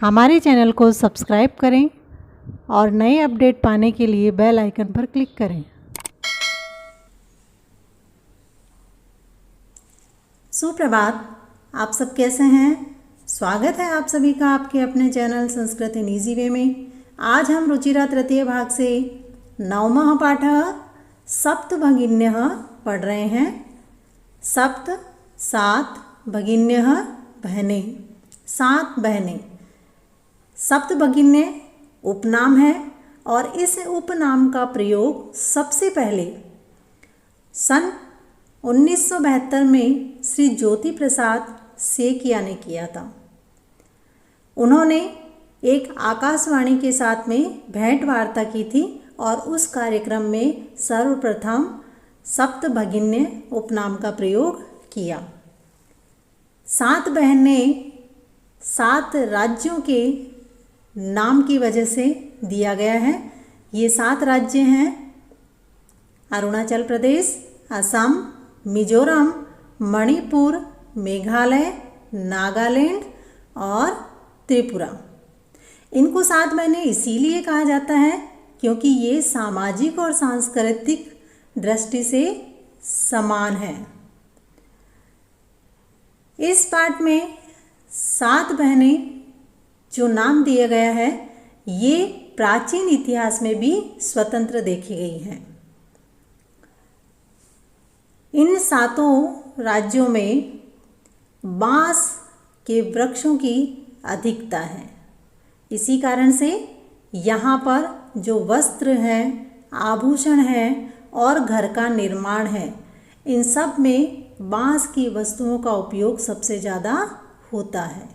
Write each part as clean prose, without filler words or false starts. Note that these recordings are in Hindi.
हमारे चैनल को सब्सक्राइब करें और नए अपडेट पाने के लिए बेल आइकन पर क्लिक करें। सुप्रभात, आप सब कैसे हैं? स्वागत है आप सभी का आपके अपने channel Sanskrit in easy way में। आज हम रुचिरा तृतीय भाग से नवमः पाठः सप्तभगिन्यः पढ़ रहे हैं। सप्त सात, भगिन्यः बहनें, सात बहनें। सप्तभगिन्य उपनाम है और इस उपनाम का प्रयोग सबसे पहले सन 1972 में श्री ज्योति प्रसाद सेकिया ने किया था। उन्होंने एक आकाशवाणी के साथ में भेंट वार्ता की थी और उस कार्यक्रम में सर्वप्रथम सप्तभगिन्य उपनाम का प्रयोग किया। सात बहनें सात राज्यों के नाम की वजह से दिया गया है। ये सात राज्य हैं: अरुणाचल प्रदेश, असम, मिजोरम, मणिपुर, मेघालय, नागालैंड और त्रिपुरा। इनको सात बहनें इसीलिए कहा जाता है क्योंकि ये सामाजिक और सांस्कृतिक दृष्टि से समान है। इस पाठ में सात बहनें जो नाम दिया गया है ये प्राचीन इतिहास में भी स्वतंत्र देखी गई हैं। इन सातों राज्यों में बांस के वृक्षों की अधिकता है। इसी कारण से यहाँ पर जो वस्त्र हैं, आभूषण हैं और घर का निर्माण है, इन सब में बांस की वस्तुओं का उपयोग सबसे ज़्यादा होता है।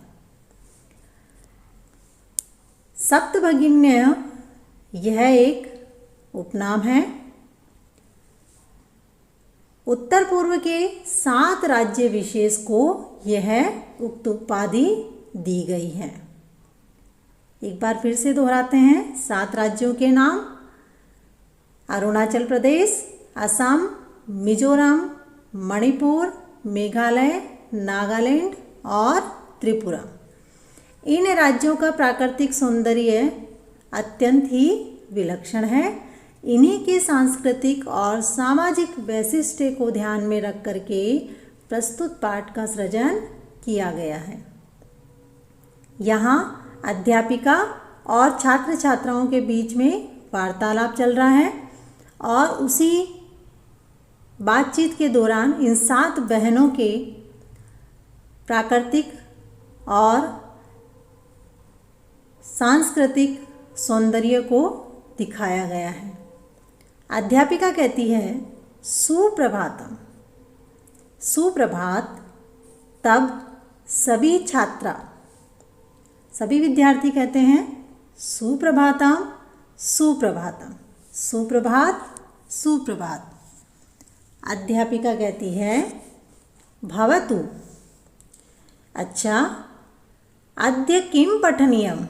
सप्तभगिन्य यह एक उपनाम है। उत्तर पूर्व के सात राज्य विशेष को यह उक्त उपाधि दी गई है। एक बार फिर से दोहराते हैं सात राज्यों के नाम: अरुणाचल प्रदेश, असम, मिजोरम, मणिपुर, मेघालय, नागालैंड और त्रिपुरा। इन राज्यों का प्राकृतिक सौंदर्य अत्यंत ही विलक्षण है। इन्हीं के सांस्कृतिक और सामाजिक वैशिष्ट्य को ध्यान में रख करके प्रस्तुत पाठ का सृजन किया गया है। यहाँ अध्यापिका और छात्र छात्राओं के बीच में वार्तालाप चल रहा है और उसी बातचीत के दौरान इन सात बहनों के प्राकृतिक और सांस्कृतिक सौंदर्य को दिखाया गया है। अध्यापिका कहती है, सुप्रभातम, सुप्रभात। तब सभी छात्रा, सभी विद्यार्थी कहते हैं सुप्रभातम, सुप्रभातम, सुप्रभात, सुप्रभात। अध्यापिका कहती है, भवतु। अच्छा, अद्य किं पठनीयम्?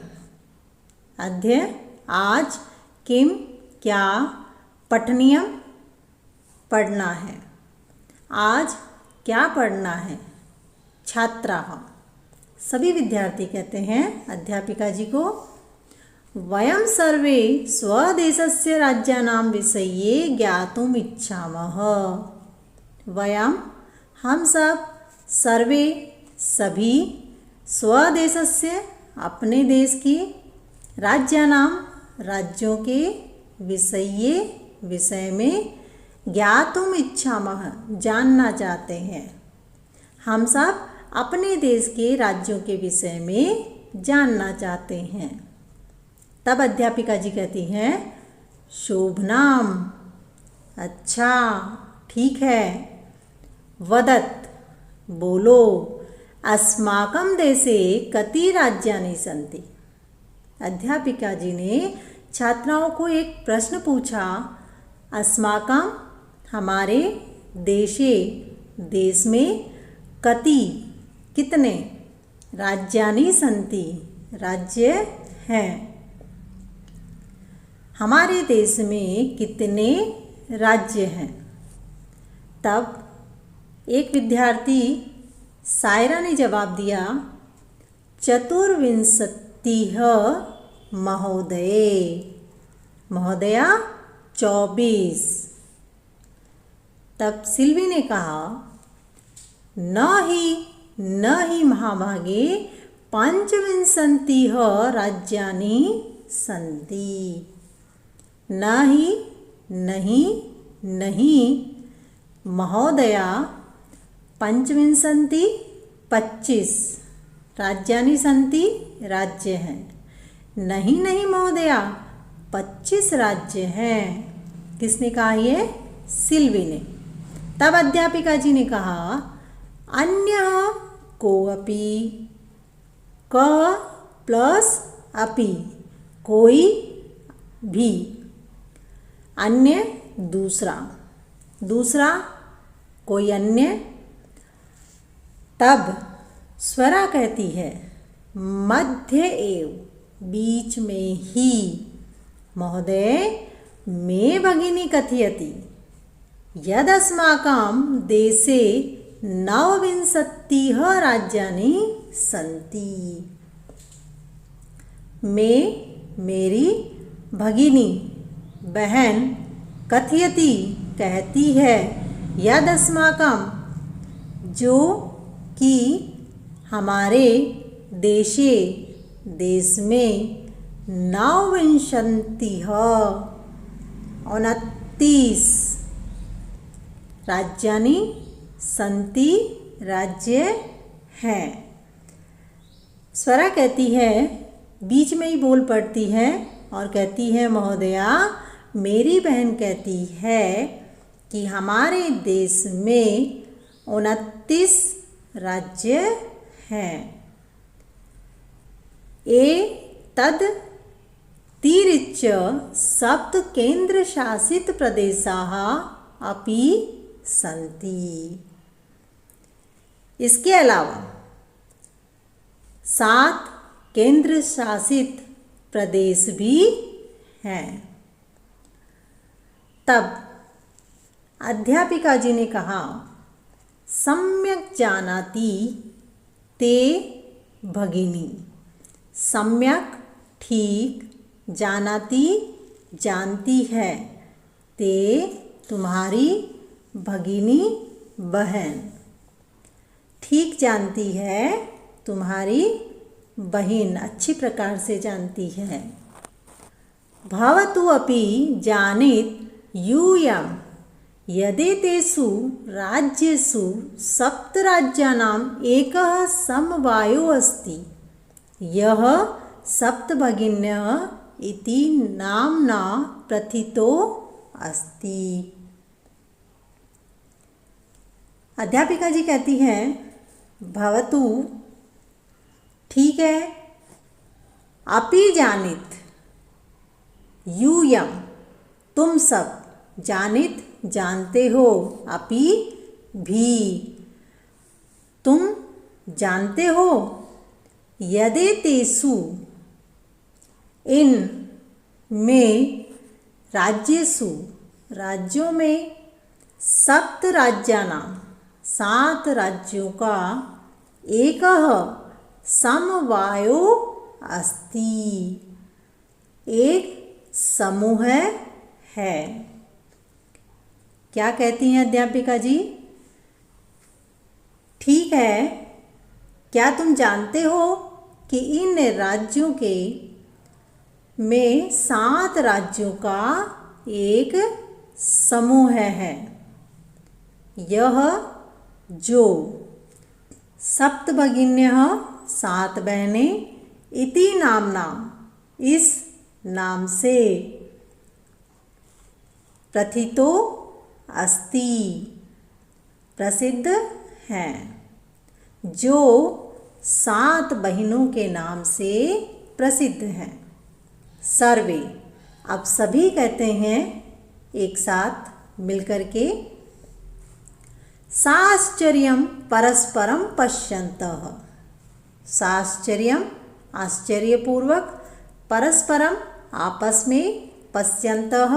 अद्य आज, किम क्या, पठनीयम पढ़ना है। आज क्या पढ़ना है? छात्राः, सभी विद्यार्थी कहते हैं अध्यापिका जी को, वयं सर्वे स्वदेशस्य राज्यानां विषये ज्ञातुम् इच्छामः। वयं, हम सब, सर्वे सभी, स्वदेशस्य अपने देश की, राज्यानां राज्यों के, विषय में, ज्ञातुम् इच्छामः जानना चाहते हैं। हम सब अपने देश के राज्यों के विषय में जानना चाहते हैं। तब अध्यापिका जी कहती हैं, शोभनाम। अच्छा, ठीक है। वदत्, बोलो। अस्माकं देशे कति राज्यानि सन्ति? अध्यापिका जी ने छात्राओं को एक प्रश्न पूछा। अस्माकं, हमारे, देशे, देश में, कति, कितने, राज्यानि सन्ति, राज्य हैं। हमारे देश में कितने राज्य हैं? तब एक विद्यार्थी सायरा ने जवाब दिया, विंशतिः महोदये। महोदया 24। तब सिल्वी ने कहा न ही महाभागे पंचविंशतिः राज्यानि सन्ति। नहीं महोदया पंचविंशति 25 राज्यानि सन्ति राज्य हैं। नहीं महोदया 25 राज्य हैं। किसने कहा ये? सिल्वी ने। तब अध्यापिका जी ने कहा अन्यः कोऽपि। क प्लस अपि कोई भी। अन्य दूसरा कोई अन्य। तब स्वरा कहती है मध्य एव बीच में ही। महोदय मे भगिनी कथयति यदस्माकं देशे 29 राज्यानि सन्ति। मेरी भगिनी बहन कथयति कहती है यदस्माकं जो कि हमारे देश में 29 राज्यानि सन्ति राज्य हैं। स्वरा कहती है बीच में ही बोल पड़ती है और कहती है महोदया मेरी बहन कहती है कि हमारे देश में 29 राज्य हैं। तद तिरिच्य सप्त केंद्रशासित प्रदेशाः अपि सन्ति। इसके अलावा 7 केंद्र शासित प्रदेश भी हैं। तब अध्यापिका जी ने कहा सम्यक जानाति ते भगिनी। सम्यक ठीक, जानाति जानती है, ते तुम्हारी भगिनी बहन। ठीक जानती है तुम्हारी बहन, अच्छी प्रकार से जानती है। भवतु अपि जानीत यूयं यदेतेषु राज्येषु 7 राज्यानाम् एकः समवायो अस्ति यः सप्तभगिन्यः इति नाम्ना प्रथितो अस्ति। अध्यापिका जी कहती हैं भवतु ठीक है, अपि जानित यूयं तुम सब, जानित जानते हो, अपि भी तुम जानते हो, यदेतेषु इन में, राज्येषु राज्यों में, 7 राज्यानां 7 राज्यों का एकः समवायो अस्ति एक समूह है। क्या कहती हैं अध्यापिका जी? ठीक है, क्या तुम जानते हो कि इन राज्यों के में 7 राज्यों का एक समूह है। यह जो सप्तभगिन्यः 7 बहनें इति नामना इस नाम से प्रथितो अस्ति प्रसिद्ध हैं। जो 7 बहनों के नाम से प्रसिद्ध हैं। सर्वे, अब सभी कहते हैं एक साथ मिलकर के साश्चर्यं परस्परं पश्यन्तः। साश्चर्यं आश्चर्यपूर्वक, परस्परम आपस में, पश्यन्तः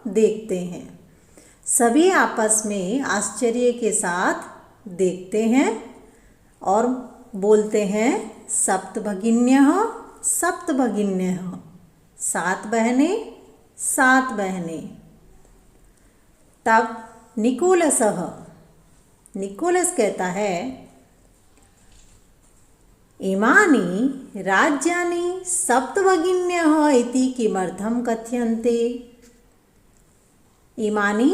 देखते हैं। सभी आपस में आश्चर्य के साथ देखते हैं और बोलते हैं सप्तभगिन्यः सप्तभगिन्यः, 7 बहनें, 7 बहनें। तब निकोलस कहता है इमानि राज्यानि सप्तभगिन्यः इति किमर्थं कथ्यन्ते। इमानि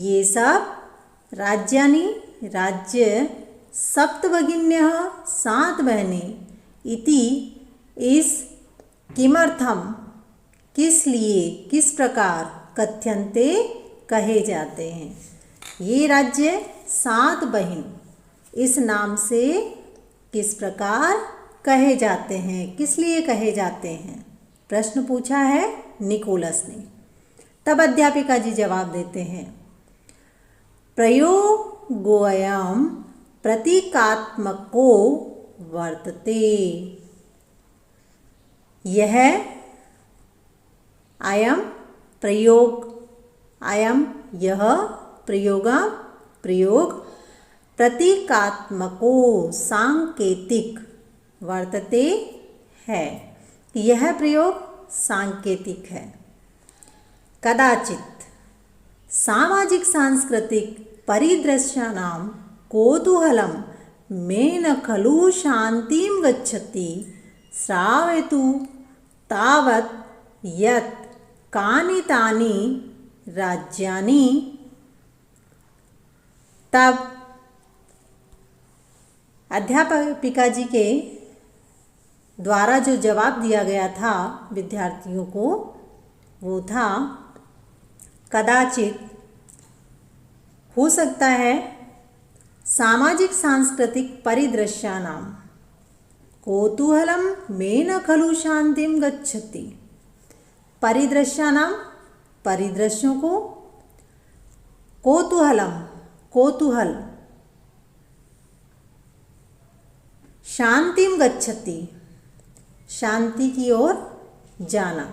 ये सब राज्यानि राज्य सप्तभगिन्यः 7 बहनें इति इस किमर्थम किस लिए किस प्रकार कथ्यन्ते कहे जाते हैं। ये राज्य 7 बहन इस नाम से किस प्रकार कहे जाते हैं, किस लिए कहे जाते हैं, प्रश्न पूछा है निकोलस ने। तब अध्यापिका जी जवाब देते हैं प्रयोगोऽयं प्रतीकात्मको वर्तते। यह अयम प्रयोग, अयम यह प्रयोग प्रतीकात्मको सांकेतिक वर्तते है। यह प्रयोग सांकेतिक है। कदाचित सामाजिक सांस्कृतिक परिदृश्यानां कौतूहलं मे न खलु शान्तिं गच्छति श्रावयतु तावत् यत् कानि तानि राज्यानि। तब अध्यापिका जी के द्वारा जो जवाब दिया गया था विद्यार्थियों को वो था कदाचित हो सकता है सामाजिक सांस्कृतिक परिदृश्यानां कौतूहलं मे न खलु शान्तिं गच्छति। परिदृश्यानां परिदृश्यों को, कौतूहलम कौतूहल, शांतिम गच्छति शांति की ओर जाना।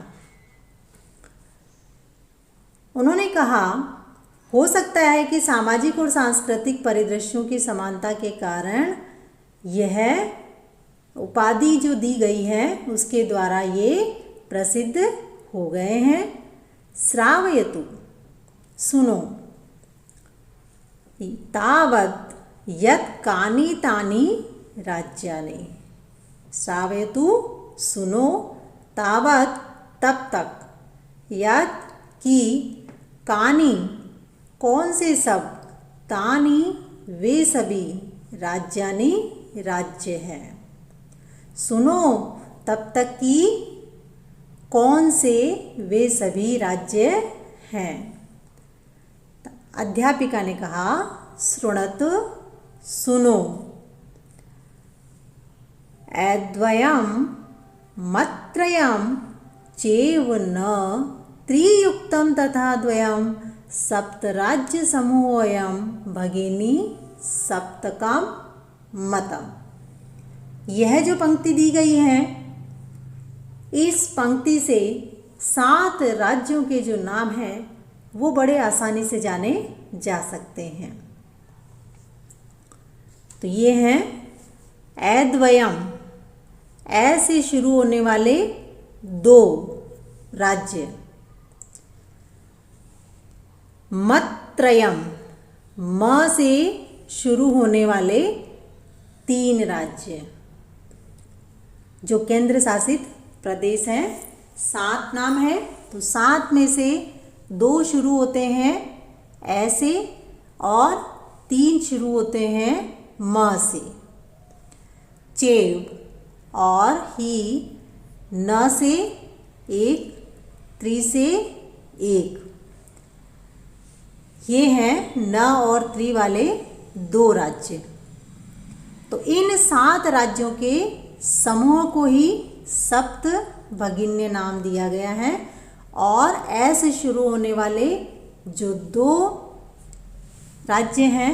उन्होंने कहा हो सकता है कि सामाजिक और सांस्कृतिक परिदृश्यों की समानता के कारण यह उपाधि जो दी गई है उसके द्वारा ये प्रसिद्ध हो गए हैं। श्रावयतु सुनो, तावत् यत् कानि तानि राज्यानि। श्रावयतु सुनो, तावत् तब तक, यत् कि, कानि कौन से सब, तानि वे सभी, राज्यानि राज्य है। सुनो तब तक कि कौन से वे सभी राज्य हैं। अध्यापिका ने कहा शृणतु सुनो, अद्वयं मत्त्रयं चैव न त्रियुक्तं तथा द्वयं सप्तराज्यसमूहोऽयं भगिनी सप्तकं मतम्। यह जो पंक्ति दी गई है इस पंक्ति से 7 राज्यों के जो नाम हैं वो बड़े आसानी से जाने जा सकते हैं। तो ये हैं अद्वयम, ऐसे शुरू होने वाले 2 राज्य, मत्त्रयम, म से शुरू होने वाले 3 राज्य जो केंद्र शासित प्रदेश हैं। 7 नाम है तो 7 में से 2 शुरू होते हैं ऐसे और 3 शुरू होते हैं म से। चैव और ही, न से 1, त्रि से 1, ये हैं न और त्रि वाले 2 राज्य। तो इन 7 राज्यों के समूह को ही सप्त भगिन्य नाम दिया गया है और ऐसे शुरू होने वाले जो 2 राज्य हैं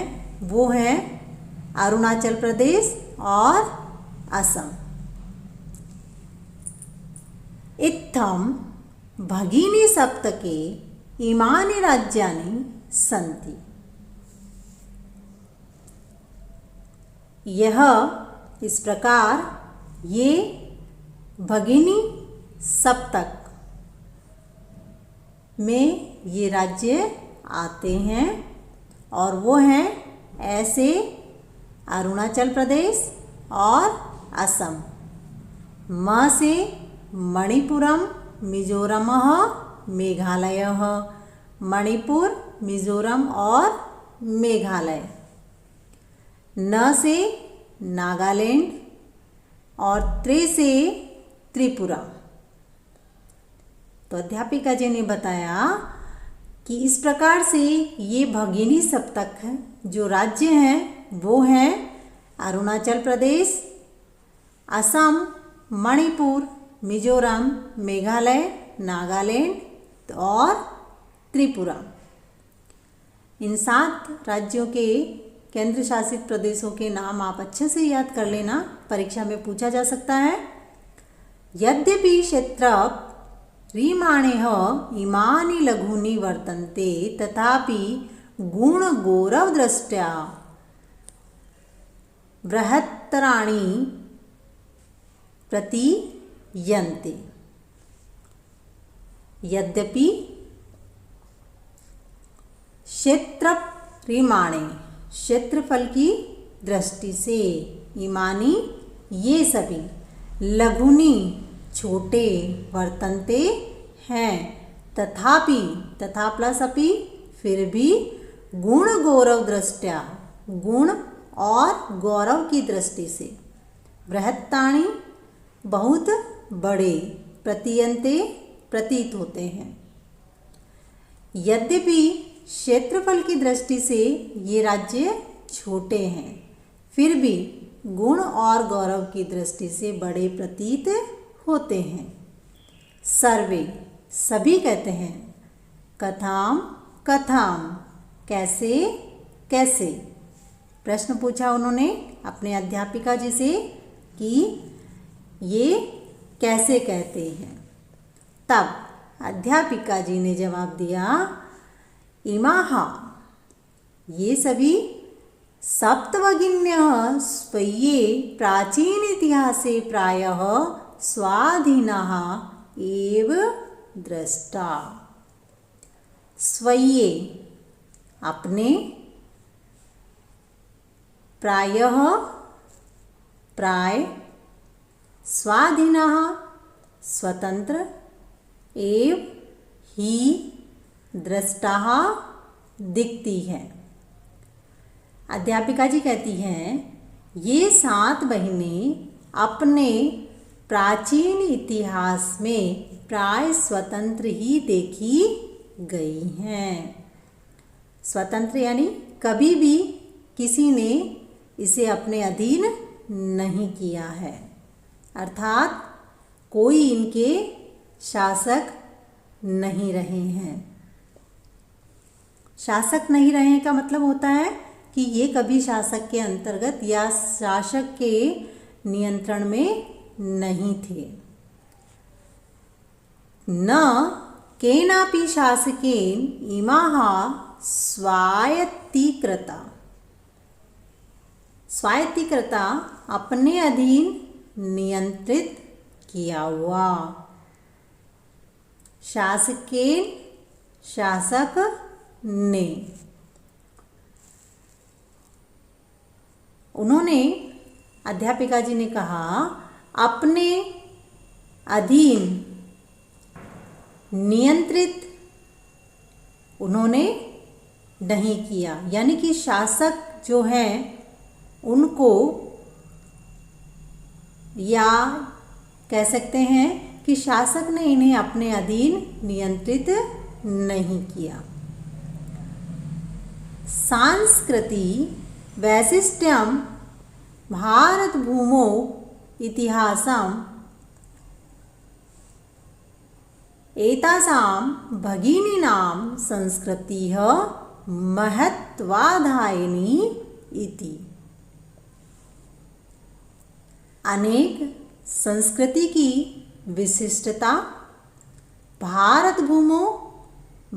वो हैं अरुणाचल प्रदेश और असम। इत्थम भगिनी सप्तके इमानि राज्यानि सन्ति। यह इस प्रकार ये भगिनी सप्तक में ये राज्य आते हैं और वो हैं ऐसे अरुणाचल प्रदेश और असम। म से मणिपुरम मिजोरम मेघालय, मणिपुर मिजोरम और मेघालय। न से नागालैंड और त्रे से त्रिपुरा। तो अध्यापिका जी ने बताया कि इस प्रकार से ये भगिनी सप्तक है जो राज्य हैं वो हैं अरुणाचल प्रदेश, असम, मणिपुर, मिजोरम, मेघालय, नागालैंड और त्रिपुरा। इन 7 राज्यों के केंद्र शासित प्रदेशों के नाम आप अच्छे से याद कर लेना, परीक्षा में पूछा जा सकता है। यद्यपि क्षेत्र रीमाणेः इमानि लघूनि वर्तन्ते तथापि गुणगौरवदृष्ट्या बृहत्तराणि प्रतीयन्ते। यद्यपि क्षेत्रपरिमाणे क्षेत्रफल की दृष्टि से, इमानी ये सभी, लघुनी छोटे, वर्तन्ते हैं, तथापि तथा प्लस अपि फिर भी, गुण गौरव दृष्टया गुण और गौरव की दृष्टि से, बृहत्तानि बहुत बड़े, प्रतीयन्ते प्रतीत होते हैं। यद्यपि क्षेत्रफल की दृष्टि से ये राज्य छोटे हैं, फिर भी गुण और गौरव की दृष्टि से बड़े प्रतीत होते हैं। सर्वे सभी कहते हैं, कथाम कथाम कैसे कैसे। प्रश्न पूछा उन्होंने अपने अध्यापिका जी से कि ये कैसे कहते हैं। तब अध्यापिका जी ने जवाब दिया, इमाः ये सभी सप्तभगिन्यः स्वीये प्राचीन इतिहासे प्रायः स्वाधीनाः एव दृष्टा। स्वीये अपने, प्रायः प्राय, स्वाधीनः स्वतंत्र, एव ही दृष्टाः दिखती है। अध्यापिका जी कहती हैं ये 7 बहिनें अपने प्राचीन इतिहास में प्राय स्वतंत्र ही देखी गई हैं। स्वतंत्र यानी कभी भी किसी ने इसे अपने अधीन नहीं किया है, अर्थात कोई इनके शासक नहीं रहे हैं। शासक नहीं रहे का मतलब होता है कि ये कभी शासक के अंतर्गत या शासक के नियंत्रण में नहीं थे। न केनापि शासकेन इमाः स्वायत्तीकृता। स्वायत्तीकृता अपने अधीन नियंत्रित किया हुआ। शासकेन शासक ने। उन्होंने, अध्यापिका जी ने कहा, अपने अधीन नियंत्रित उन्होंने नहीं किया, यानी कि शासक जो हैं उनको, या कह सकते हैं कि शासक ने इन्हें अपने अधीन नियंत्रित नहीं किया। सांस्कृति वैशिष्ट्यम भारत भूमौ इतिहासम एतासां भगिनीनां संस्कृतिः महत्वाधायिनी इति। अनेक संस्कृति की विशिष्टता भारत भूमौ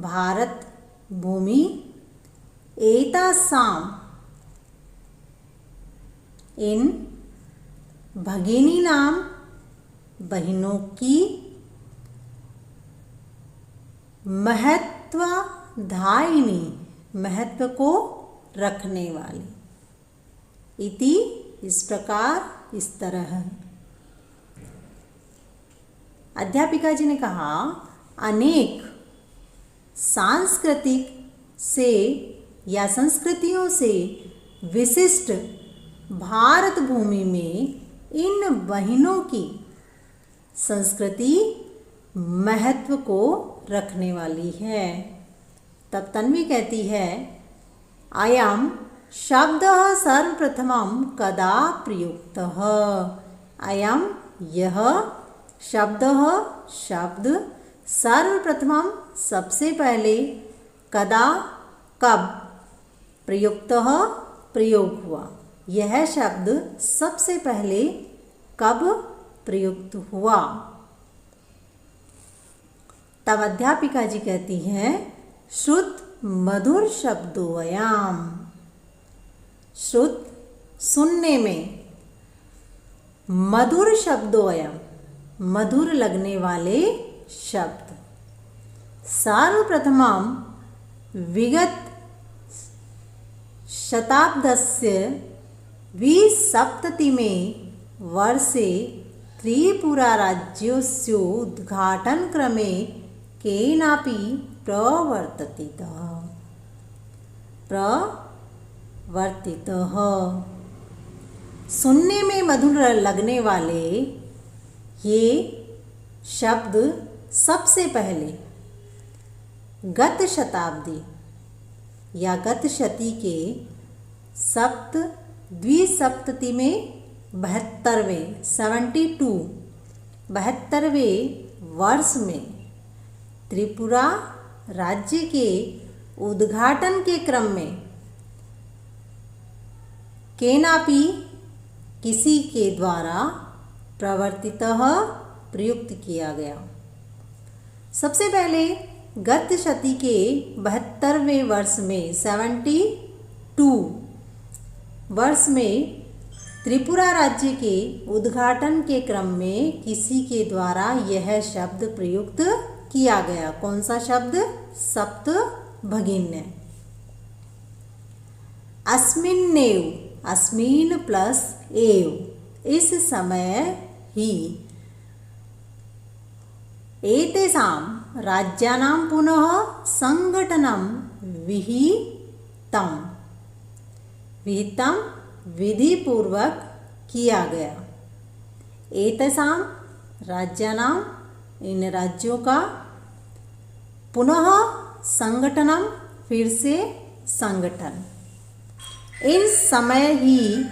भारत भूमि एतासां इन भगिनीनां बहनों की महत्वधायिनी, महत्व को रखने वाली। इति, इस प्रकार, इस तरह। अध्यापिका जी ने कहा, अनेक सांस्कृतिक से या संस्कृतियों से विशिष्ट भारत भूमि में इन बहनों की संस्कृति महत्व को रखने वाली है। तब तन्वी कहती है, अयं शब्दः सर्वप्रथमं कदा प्रयुक्तः। अयं, यह, शब्दः, शब्द, सर्वप्रथमं, सबसे पहले, कदा, कब, प्रयुक्तः, प्रयोग हुआ। यह शब्द सबसे पहले कब प्रयुक्त हुआ। तब अध्यापिका जी कहती हैं, श्रुत मधुर शब्दोऽयम्। श्रुत, सुनने में, मधुर शब्दोऽयम्, मधुर लगने वाले शब्द। सर्वप्रथमं विगत शताब्दस्य 20सप्ततिमे वर्षे त्रिपुराराज्यस्य उद्घाटनक्रमे केनापि प्रवर्तितः। सुनने में मधुर लगने वाले ये शब्द सबसे पहले गत शताब्दी या गत शती के द्विसप्तति में 72वें वर्ष में त्रिपुरा राज्य के उद्घाटन के क्रम में केनापि, किसी के द्वारा, प्रवर्तितः, प्रयुक्त किया गया। सबसे पहले गत शती के 72वें वर्ष में 72 वर्ष में त्रिपुरा राज्य के उद्घाटन के क्रम में किसी के द्वारा यह शब्द प्रयुक्त किया गया। कौन सा शब्द? सप्तभगिन्य। अस्मिन्नेव, अस्मिन् प्लस एव, इस समय ही, एतेषां राज्यानां पुनः संगठनं विहितम्, विधिपूर्वक किया गया। एतेषां राज्यानां, इन राज्यों का, पुनः संगठनम, फिर से संगठन, इस समय ही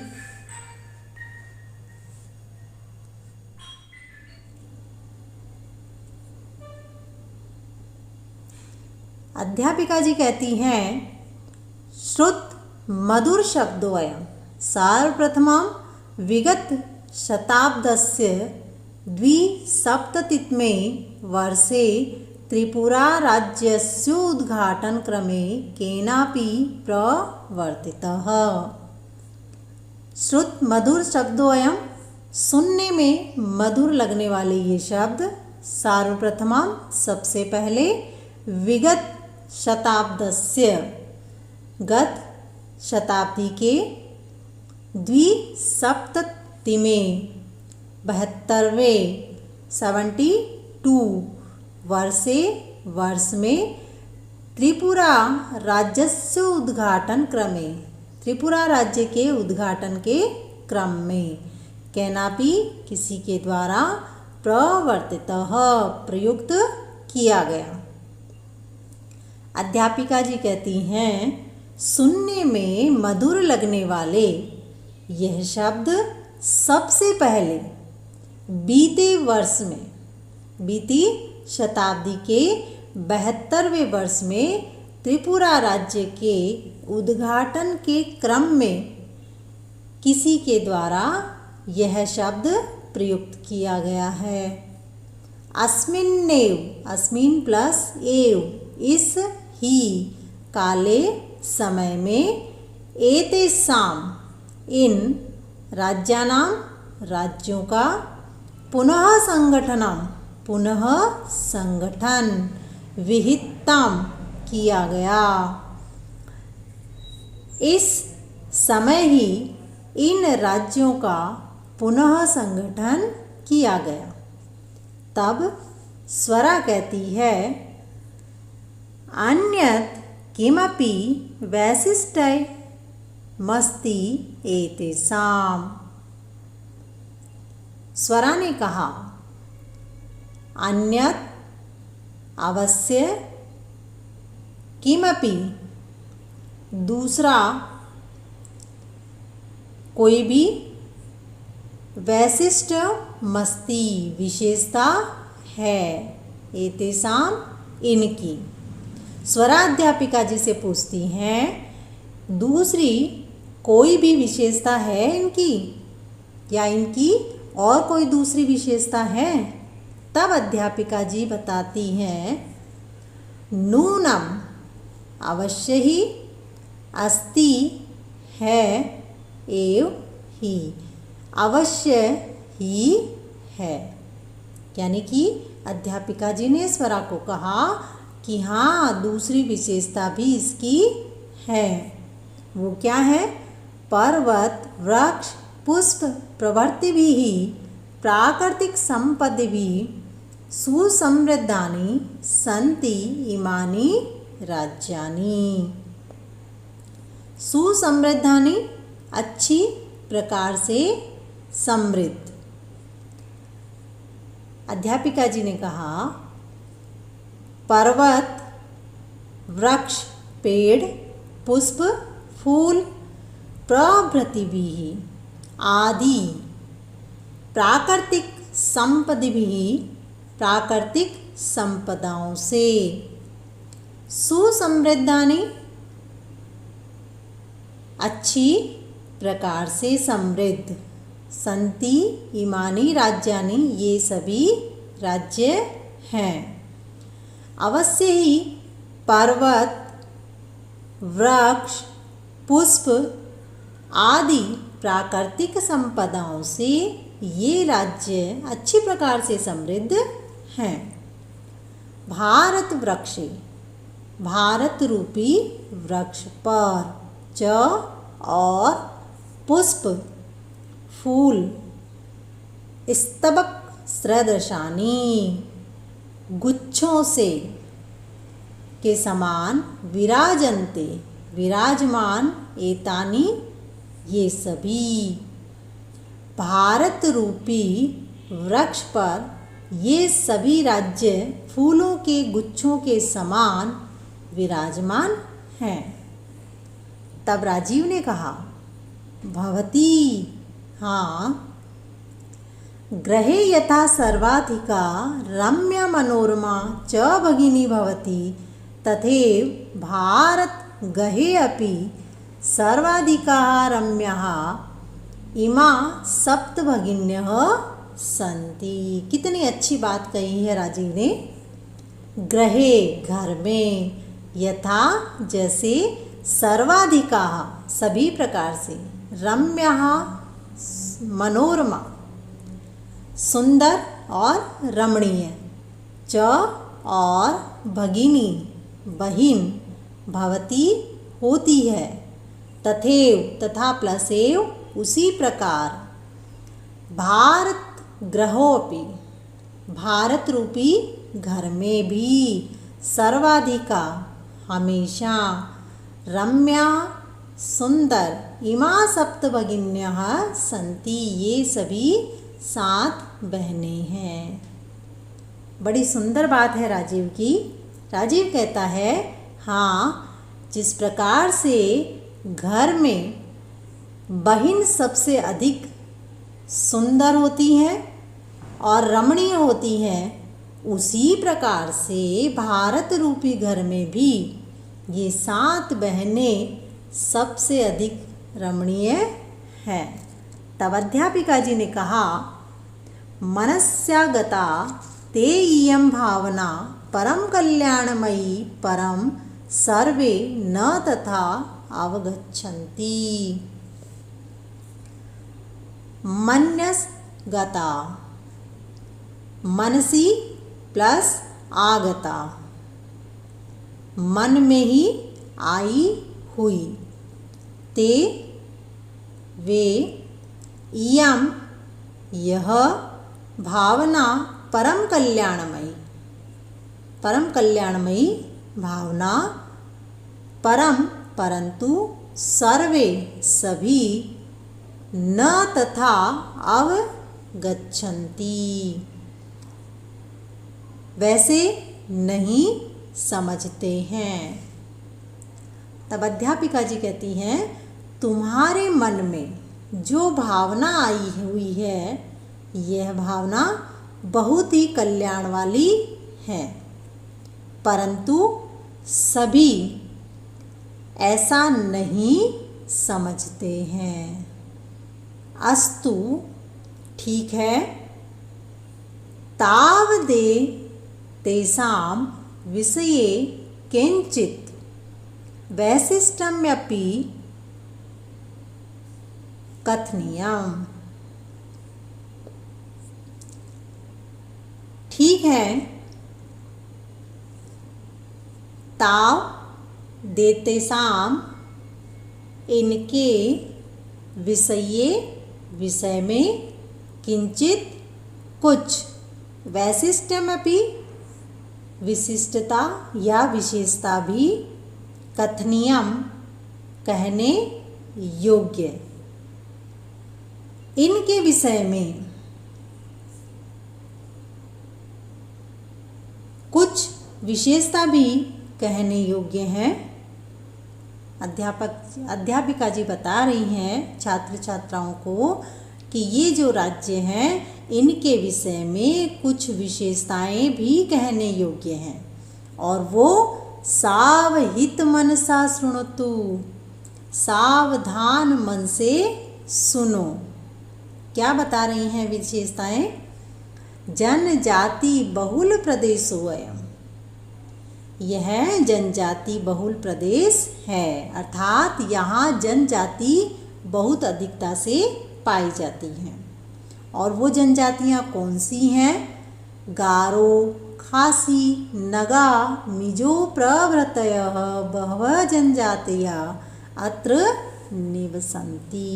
अध्यापिका जी कहती हैं, श्रुत मधुर शब्दोऽयम् सर्वप्रथमं विगत शताब्दस्य 20सप्ततितमे वर्षे त्रिपुरा राज्यस्य उद्घाटनक्रमे केनापि प्रवर्तितः। श्रुत मधुर शब्दोऽयम्, सुनने में मधुर लगने वाले ये शब्द, सर्वप्रथमं, सबसे पहले, विगत शताब्दस्य, गत शताब्दी के, द्विसप्ततिमे, 72वें 72 वर्षे, वर्ष में, त्रिपुरा राज्यस्य उद्घाटन क्रमे, त्रिपुरा राज्य के उद्घाटन के क्रम में, केनापि, किसी के द्वारा, प्रवर्तितः, प्रयुक्त किया गया। अध्यापिका जी कहती हैं, सुनने में मधुर लगने वाले यह शब्द सबसे पहले बीते वर्ष में, बीती शताब्दी के 72वें वर्ष में त्रिपुरा राज्य के उद्घाटन के क्रम में किसी के द्वारा यह शब्द प्रयुक्त किया गया है। अस्मिन्नेव, अस्मिन् प्लस एव, इस ही, काले, समय में, एतेषां, इन राज्यानां, राज्यों का, पुनः संगठनम, पुनः संगठन, विहितम किया गया। इस समय ही इन राज्यों का पुनः संगठन किया गया। तब स्वरा कहती है अन्यत् किमपि वैशिष्ट्यमस्ति एतेषाम्। स्वरा ने कहा अन्यत् अवश्य, किमपि दूसरा कोई भी, वैशिष्ट मस्ती विशेषता है, एतेषाम इनकी। स्वराध्यापिका जी से पूछती हैं दूसरी कोई भी विशेषता है इनकी, या इनकी और कोई दूसरी विशेषता है? तब अध्यापिका जी बताती हैं नूनम अवश्य ही, अस्ति है, एव ही, अवश्य ही है। यानी कि अध्यापिका जी ने स्वरा को कहा कि हाँ दूसरी विशेषता भी इसकी है। वो क्या है? पर्वत, वृक्ष, पुष्प प्रभृति भी ही प्राकृतिक संपत्ति भी सुसमृद्धानि सन्ति इमानि राज्यानि। सुसमृद्धानि अच्छी प्रकार से समृद्ध। अध्यापिका जी ने कहा पर्वत, वृक्ष, पेड़, पुष्प, फूल प्रभृति भी आदि प्राकृतिक संपत्ति भी प्राकृतिक संपदाओं से सुसमृद्धानि अच्छी प्रकार से समृद्ध, संति इमानी राज्यानि ये सभी राज्य हैं। अवश्य ही पर्वत, वृक्ष, पुष्प आदि प्राकृतिक संपदाओं से ये राज्य अच्छी प्रकार से समृद्ध हैं। भारत वृक्षे, भारत रूपी वृक्ष पर, च और पुष्प, फूल, स्तबक सदृशानि गुच्छों से के समान विराजन्ते विराजमान एतानि ये सभी। भारत रूपी वृक्ष पर ये सभी राज्य फूलों के गुच्छों के समान विराजमान हैं। तब राजीव ने कहा भवती, हाँ, ग्रहे यथा सर्वाधिका रम्य मनोरमा च भगिनी भवति तथैव भारत गहे अपि सर्वाधिका रम्याः इमा सप्त भगिन्यः सन्ति। कितनी अच्छी बात कही है राजीव ने। ग्रहे घर में, यथा जैसे, सर्वाधिका सभी प्रकार से, रम्याः मनोरमा सुंदर और रमणीय, च और भगिनी बहिन, भवती होती है, तथैव तथा प्लस एव उसी प्रकार, भारत ग्रहोपि भारत रूपी घर में भी, सर्वाधिका हमेशा, रम्या सुंदर, इमा सप्त भगिन्यः सन्ति ये सभी 7 बहनें हैं। बड़ी सुंदर बात है राजीव की। राजीव कहता है हाँ, जिस प्रकार से घर में बहिन सबसे अधिक सुंदर होती हैं और रमणीय होती हैं, उसी प्रकार से भारत रूपी घर में भी ये 7 बहनें सबसे अधिक रमणीय हैं। तब अध्यापिका जी ने कहा मनस्यागता ते इयं भावना परम कल्याणमयी परम सर्वे न तथा अवगच्छन्ति। मनस्गता मनसी प्लस आगता, मन में ही आई हुई। ते वे इयम यह भावना परम कल्याणमयी, परम कल्याणमयी भावना, परम परंतु सर्वे सभी न तथा अवगच्छन्ति वैसे नहीं समझते हैं। तब अध्यापिका जी कहती हैं तुम्हारे मन में जो भावना आई हुई है यह भावना बहुत ही कल्याण वाली है, परंतु सभी ऐसा नहीं समझते हैं। अस्तु ठीक है, तावदे तेषां विषये किंचित् वैशिष्ट्यमपि कथनीयम्। ठीक है, ताव देतेषां इनके विषय में किंचित कुछ वैशिष्ट्यमपि विशिष्टता या विशेषता भी कथनीयम कहने योग्य, इनके विषय में कुछ विशेषता भी कहने योग्य हैं। अध्यापिका जी बता रही हैं छात्र छात्राओं को कि ये जो राज्य हैं इनके विषय में कुछ विशेषताएं भी कहने योग्य हैं, और वो सावहित मनसा शृणोतु, सावधान मन से सुनो। क्या बता रही हैं विशेषताएं? जनजाति बहुल प्रदेशोऽयम्, यह जनजाति बहुल प्रदेश है, अर्थात यहाँ जनजाति बहुत अधिकता से पाई जाती हैं। और वो जनजातियाँ कौन सी हैं? गारो, खासी, नगा, मिजो प्रभृतयः बहवः जनजातयः अत्र निवसन्ति।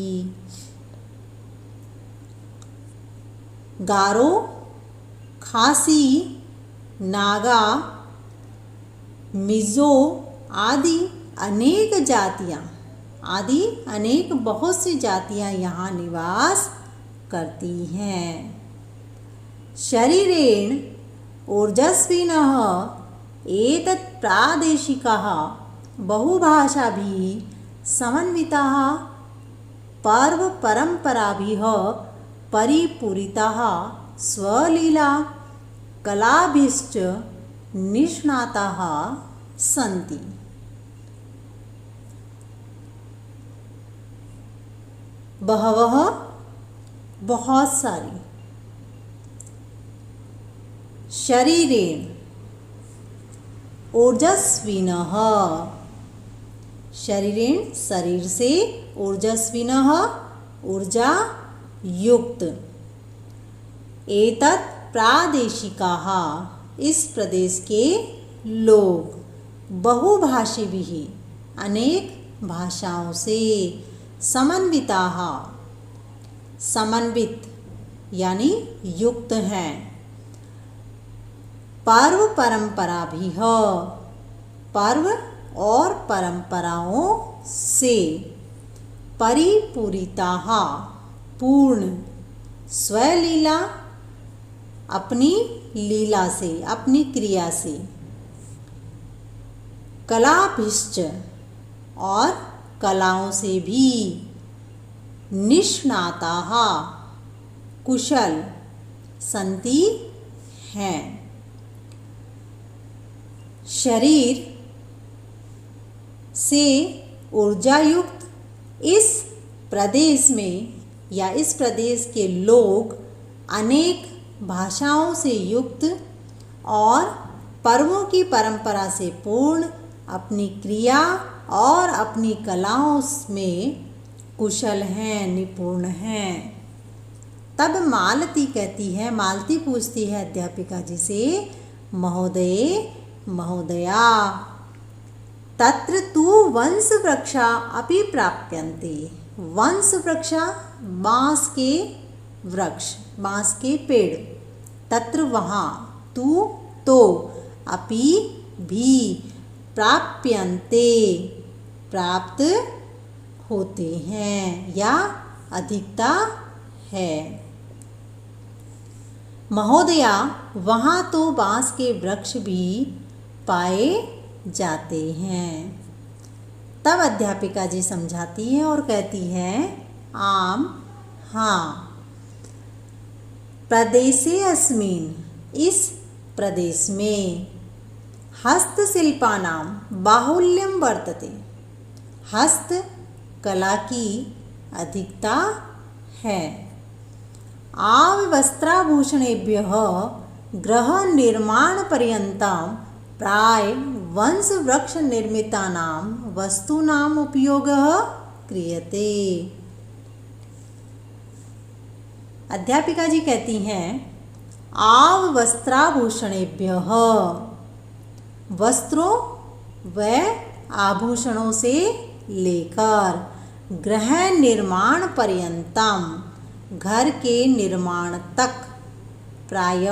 गारो, खासी, नागा, मिजो आदि अनेक बहुत सी जातियां यहाँ निवास करती हैं। शरीरेण ओजस्विनः एतत् प्रादेशिकाः बहुभाषाभिः समन्विताः पर्व परंपराभिः परिपूरिताः स्वलीला कलाभिश्च निष्णाताः सन्ति। बहवः बहुत सारी, शरीरेण ओजस्विनः शरीरेण शरीर से, ओजस्विनः ऊर्जा युक्त, एतत् प्रादेशिकाः इस प्रदेश के लोग, बहुभाषिभिः अनेक भाषाओं से, समन्विताः समन्वित यानी युक्त हैं, पर्व परंपराभिः पर्व और परंपराओं से, परिपूरिताः पूर्ण, स्वलीला अपनी लीला से, अपनी क्रिया से, कलाभिश्च और कलाओं से भी, निष्णाताः कुशल सन्ति हैं। शरीर से ऊर्जा युक्त इस प्रदेश में या इस प्रदेश के लोग अनेक भाषाओं से युक्त और पर्वों की परंपरा से पूर्ण, अपनी क्रिया और अपनी कलाओं में कुशल हैं, निपुण हैं। तब मालती कहती है, मालती पूछती है अध्यापिका जी से, महोदय महोदया तत्र तु वंश वृक्षा अपि प्राप्यन्ते। वंश वृक्षा बांस के वृक्ष, बांस के पेड़, तत्र वहाँ, तु तो, अपि भी, प्राप्यन्ते प्राप्त होते हैं या अधिकता है। महोदया वहाँ तो बांस के वृक्ष भी पाए जाते हैं। तब अध्यापिका जी समझाती है और कहती है, आम हाँ, प्रदेशे अस्मिन् इस प्रदेश में, हस्तशिल्पानां बाहुल्यं वर्तते, हस्त कला की अधिकता है। आवस्त्राभूषणेभ्यः गृह निर्माण पर्यन्तं प्राय वंश वृक्ष निर्मितानां वस्तूनाम् उपयोगः क्रियते। अध्यापिका जी कहती हैं, आवस्त्राभूषणेभ्यः, वस्त्रों व आभूषणों से लेकर, गृह निर्माण पर्यंतम, घर के निर्माण तक, प्राय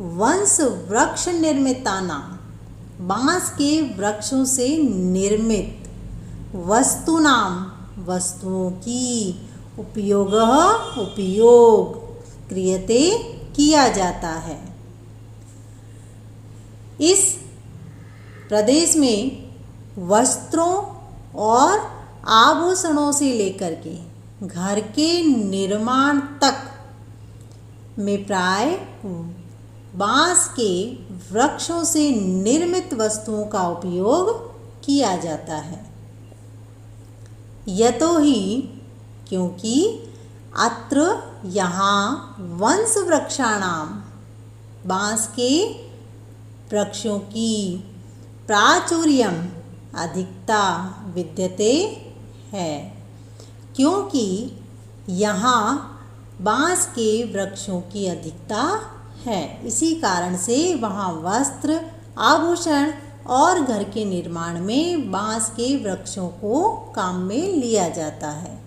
वंश वृक्ष निर्मिताना, बांस के वृक्षों से निर्मित, वस्तुनाम वस्तुओं की, उपयोग क्रियते किया जाता है। इस प्रदेश में वस्त्रों और आभूषणों से लेकर के घर के निर्माण तक में प्राय बांस के वृक्षों से निर्मित वस्तुओं का उपयोग किया जाता है। यतोहि क्योंकि अत्र यहाँ वंश वृक्षाणाम, बांस के वृक्षों की, प्राचुर्यम अधिकता विद्यते है, क्योंकि यहाँ बांस के वृक्षों की अधिकता है, इसी कारण से वहाँ वस्त्र, आभूषण और घर के निर्माण में बांस के वृक्षों को काम में लिया जाता है।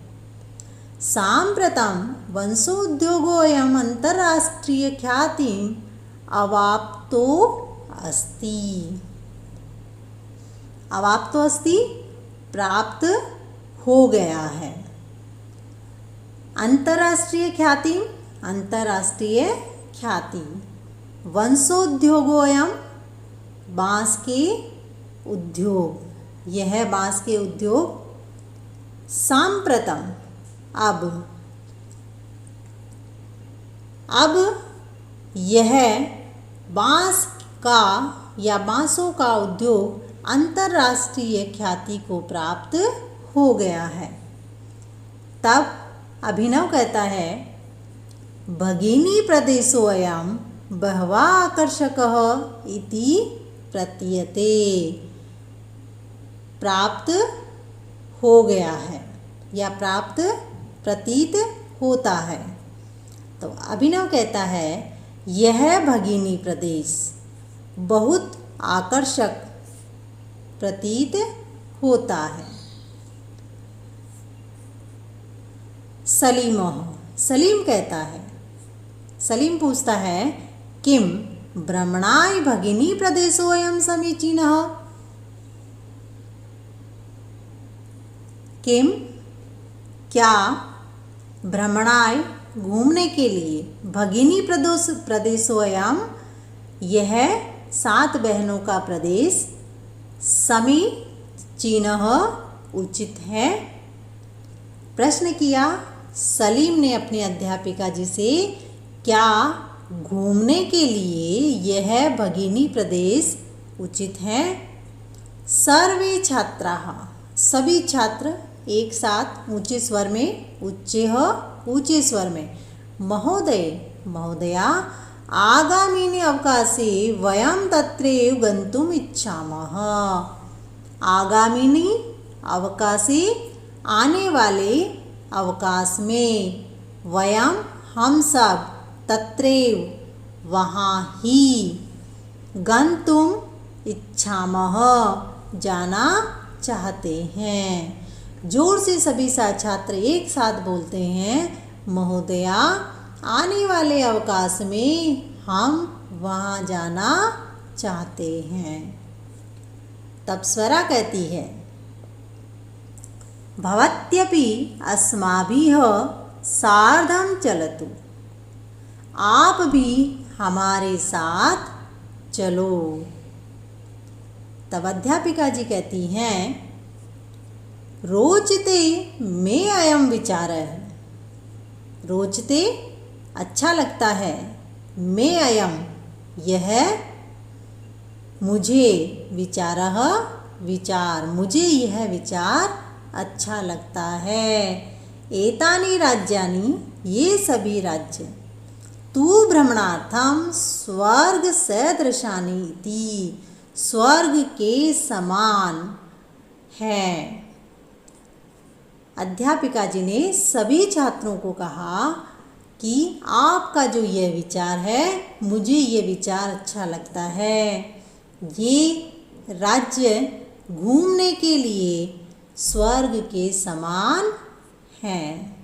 साम्प्रतं वंशोद्योगोऽयम् अंतर्राष्ट्रीय ख्यातिम् अवाप्तो अस्ति। अवाप्तो अस्ति प्राप्त हो गया है। अंतर्राष्ट्रीय ख्याति, अंतर्राष्ट्रीय ख्याति, वंशोद्योगोऽयम् बांस के उद्योग, यह बांस के उद्योग, साम्प्रतम अब यह बांस का या बांसों का उद्योग अंतर्राष्ट्रीय ख्याति को प्राप्त हो गया है। तब अभिनव कहता है, भगिनी प्रदेशोऽयं बहवः आकर्षकः इति प्रतीयते। प्राप्त हो गया है या प्राप्त प्रतीत होता है। तो अभिनव कहता है, यह भगिनी प्रदेश बहुत आकर्षक प्रतीत होता है। सलीम कहता है, सलीम पूछता है, किम भ्रमणाय भगिनी प्रदेशोऽयं समीचीनः। किम क्या भ्रमणाय घूमने के लिए, भगिनी प्रदेशोऽयं यह 7 बहनों का प्रदेश, समीचीनः उचित है। प्रश्न किया सलीम ने अपनी अध्यापिका जी से, क्या घूमने के लिए यह भगिनी प्रदेश उचित है। सर्वे छात्राः, सभी छात्र एक साथ ऊंचे स्वर में, ऊंचे स्वर में, महोदय महोदया आगामिनि अवकाशे वयं तत्रैव गन्तुम् इच्छामः। आगामिनि अवकाशे आने वाले अवकाश में, वयम हम सब तत्रैव वहाँ ही गन्तुम इच्छामः जाना चाहते हैं। जोर से सभी छात्र एक साथ बोलते हैं, महोदया आने वाले अवकाश में हम वहाँ जाना चाहते हैं। तब स्वरा कहती है, भवत्यपि अस्माभिः सार्धं चलतु, आप भी हमारे साथ चलो। तब अध्यापिका जी कहती हैं, रोचते मे अयम विचारः, रोचते अच्छा लगता है, मे अयम यह, मुझे विचारः विचार, मुझे यह विचार अच्छा लगता है। एतानि राज्यानि ये सभी राज्य, तु भ्रमणार्थम स्वर्ग सदृशानि इति, स्वर्ग के समान है। अध्यापिका जी ने सभी छात्रों को कहा कि आपका जो यह विचार है, मुझे ये विचार अच्छा लगता है। ये राज्य घूमने के लिए स्वर्ग के समान हैं।